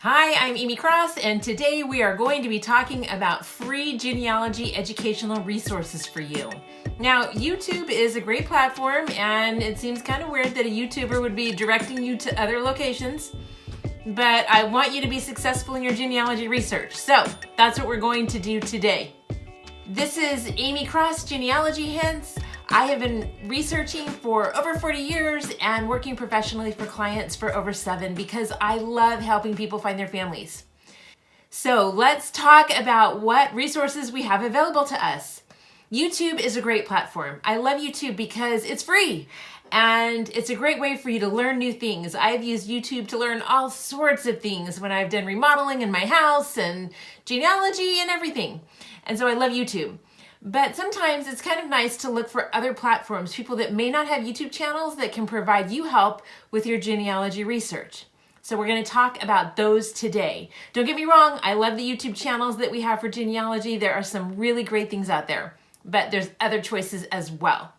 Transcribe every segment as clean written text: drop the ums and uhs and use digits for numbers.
Hi, I'm Aimee Cross, and today we are going to be talking about free genealogy educational resources for you. Now, YouTube is a great platform, and it seems kind of weird that a YouTuber would be directing you to other locations, but I want you to be successful in your genealogy research, so that's what we're going to do today. This is Aimee Cross Genealogy Hints. I have been researching for over 40 years and working professionally for clients for over 7 because I love helping people find their families. So let's talk about what resources we have available to us. YouTube is a great platform. I love YouTube because it's free and it's a great way for you to learn new things. I've used YouTube to learn all sorts of things when I've done remodeling in my house and genealogy and everything. And so I love YouTube. But sometimes it's kind of nice to look for other platforms, people that may not have YouTube channels that can provide you help with your genealogy research. So we're going to talk about those today. Don't get me wrong, I love the YouTube channels that we have for genealogy. There are some really great things out there, but there's other choices as well.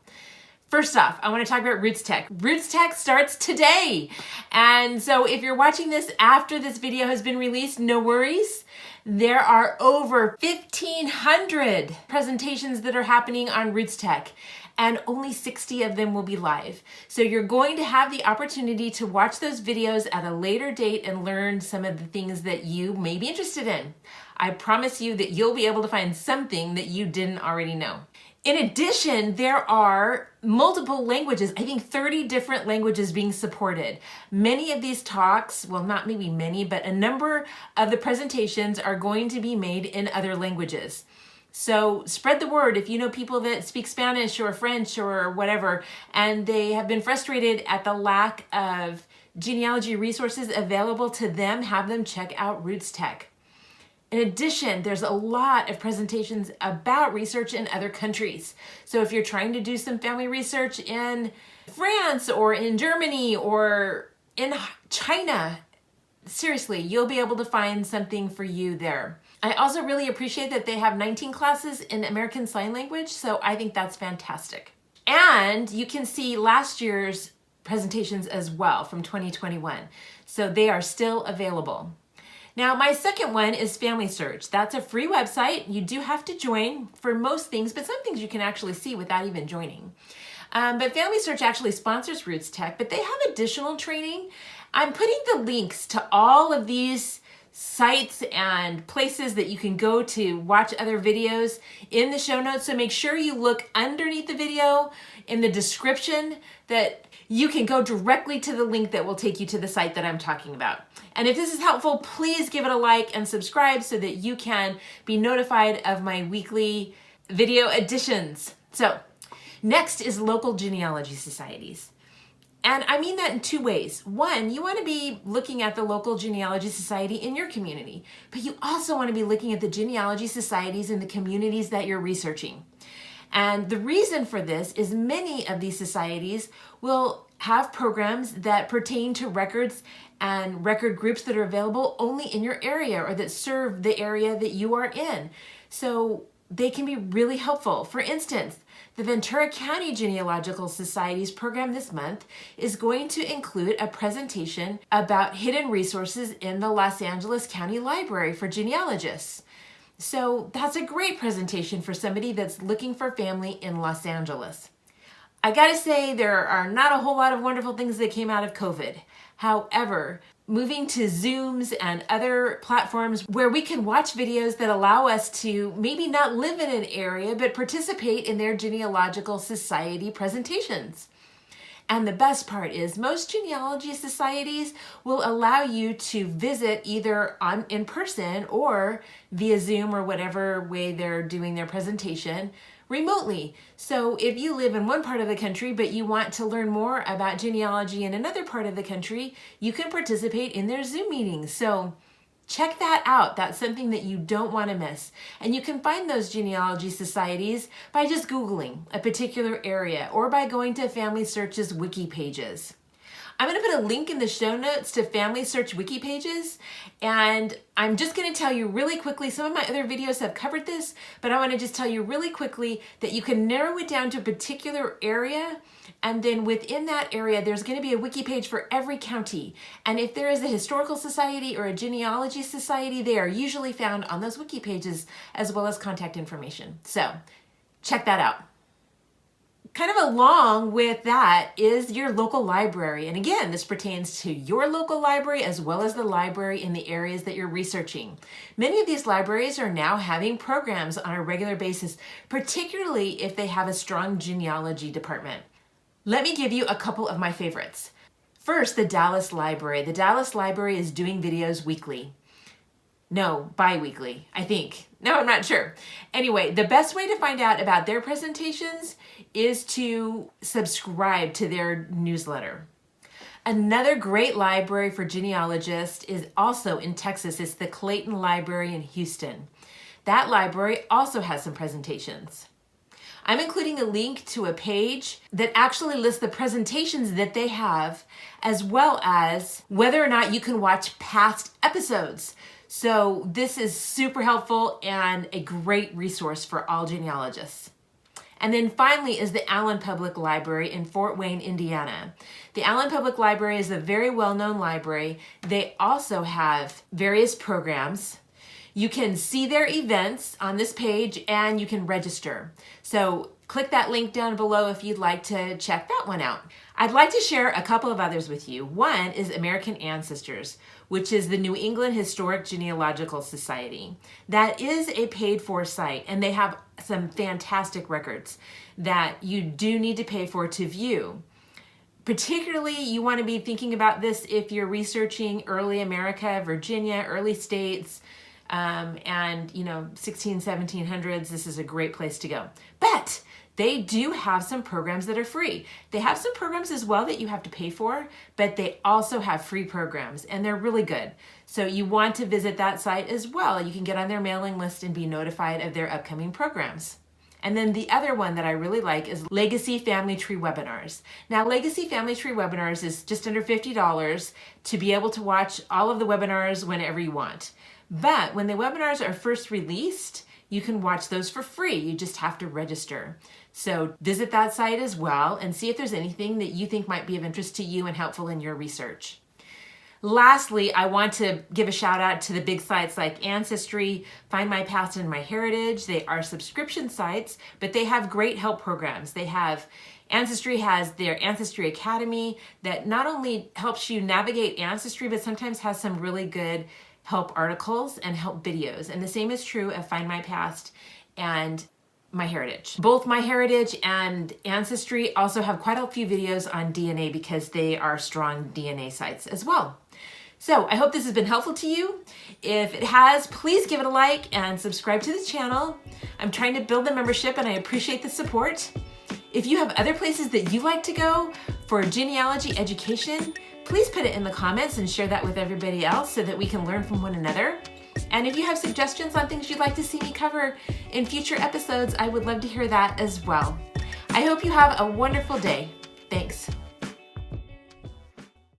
First off, I want to talk about Rootstech. Rootstech starts today. And so if you're watching this after this video has been released, no worries. There are over 1,500 presentations that are happening on Rootstech, and only 60 of them will be live. So you're going to have the opportunity to watch those videos at a later date and learn some of the things that you may be interested in. I promise you that you'll be able to find something that you didn't already know. In addition, there are multiple languages, I think 30 different languages being supported. Many of these talks, well, not maybe many, but a number of the presentations are going to be made in other languages. So spread the word. If you know people that speak Spanish or French or whatever, and they have been frustrated at the lack of genealogy resources available to them, have them check out Rootstech. In addition, there's a lot of presentations about research in other countries. So if you're trying to do some family research in France or in Germany or in China, seriously, you'll be able to find something for you there. I also really appreciate that they have 19 classes in American Sign Language, so I think that's fantastic. And you can see last year's presentations as well from 2021. So they are still available. Now, my second one is FamilySearch. That's a free website. You do have to join for most things, but some things you can actually see without even joining. But FamilySearch actually sponsors Rootstech, but they have additional training. I'm putting the links to all of these sites and places that you can go to watch other videos in the show notes. So make sure you look underneath the video in the description that you can go directly to the link that will take you to the site that I'm talking about. And if this is helpful, please give it a like and subscribe so that you can be notified of my weekly video editions. So next is local genealogy societies. And I mean that in 2 ways. One, you want to be looking at the local genealogy society in your community, but you also want to be looking at the genealogy societies in the communities that you're researching. And the reason for this is many of these societies will have programs that pertain to records and record groups that are available only in your area or that serve the area that you are in. So they can be really helpful. For instance, the Ventura County Genealogical Societies program this month is going to include a presentation about hidden resources in the Los Angeles County Library for genealogists. So that's a great presentation for somebody that's looking for family in Los Angeles. I gotta say, there are not a whole lot of wonderful things that came out of COVID. However, moving to Zooms and other platforms where we can watch videos that allow us to maybe not live in an area, but participate in their genealogical society presentations. And the best part is most genealogy societies will allow you to visit either in person or via Zoom or whatever way they're doing their presentation remotely. So if you live in one part of the country but you want to learn more about genealogy in another part of the country, you can participate in their Zoom meetings. So check that out. That's something that you don't want to miss. And you can find those genealogy societies by just Googling a particular area or by going to FamilySearch's Wiki pages. I'm going to put a link in the show notes to FamilySearch Wiki pages, and I'm just going to tell you really quickly, some of my other videos have covered this, but I want to just tell you really quickly that you can narrow it down to a particular area, and then within that area, there's going to be a wiki page for every county. And if there is a historical society or a genealogy society, they are usually found on those wiki pages, as well as contact information. So check that out. Kind of along with that is your local library. And again, this pertains to your local library as well as the library in the areas that you're researching. Many of these libraries are now having programs on a regular basis, particularly if they have a strong genealogy department. Let me give you a couple of my favorites. First, the Dallas Library. The Dallas Library is doing videos weekly. No, bi-weekly, I think. No, I'm not sure. Anyway, the best way to find out about their presentations is to subscribe to their newsletter. Another great library for genealogists is also in Texas. It's the Clayton Library in Houston. That library also has some presentations. I'm including a link to a page that actually lists the presentations that they have, as well as whether or not you can watch past episodes. So this is super helpful and a great resource for all genealogists. And then finally is the Allen Public Library in Fort Wayne, Indiana. The Allen Public Library is a very well-known library. They also have various programs. You can see their events on this page and you can register. So click that link down below if you'd like to check that one out. I'd like to share a couple of others with you. One is American Ancestors, which is the New England Historic Genealogical Society. That is a paid-for site, and they have some fantastic records that you do need to pay for to view. Particularly, you want to be thinking about this if you're researching early America, Virginia, early states, and 1700s, this is a great place to go. But they do have some programs that are free. They have some programs as well that you have to pay for, but they also have free programs, and they're really good. So you want to visit that site as well. You can get on their mailing list and be notified of their upcoming programs. And then the other one that I really like is Legacy Family Tree Webinars. Now, Legacy Family Tree Webinars is just under $50 to be able to watch all of the webinars whenever you want. But when the webinars are first released, you can watch those for free. You just have to register. So visit that site as well and see if there's anything that you think might be of interest to you and helpful in your research. Lastly, I want to give a shout out to the big sites like Ancestry, Find My Past and My Heritage. They are subscription sites, but they have great help programs. Ancestry has their Ancestry Academy that not only helps you navigate Ancestry, but sometimes has some really good help articles and help videos. And the same is true of Find My Past and My Heritage. Both My Heritage and Ancestry also have quite a few videos on DNA because they are strong DNA sites as well. So I hope this has been helpful to you. If it has, please give it a like and subscribe to the channel. I'm trying to build the membership and I appreciate the support. If you have other places that you like to go for genealogy education, please put it in the comments and share that with everybody else so that we can learn from one another. And if you have suggestions on things you'd like to see me cover in future episodes, I would love to hear that as well. I hope you have a wonderful day. Thanks.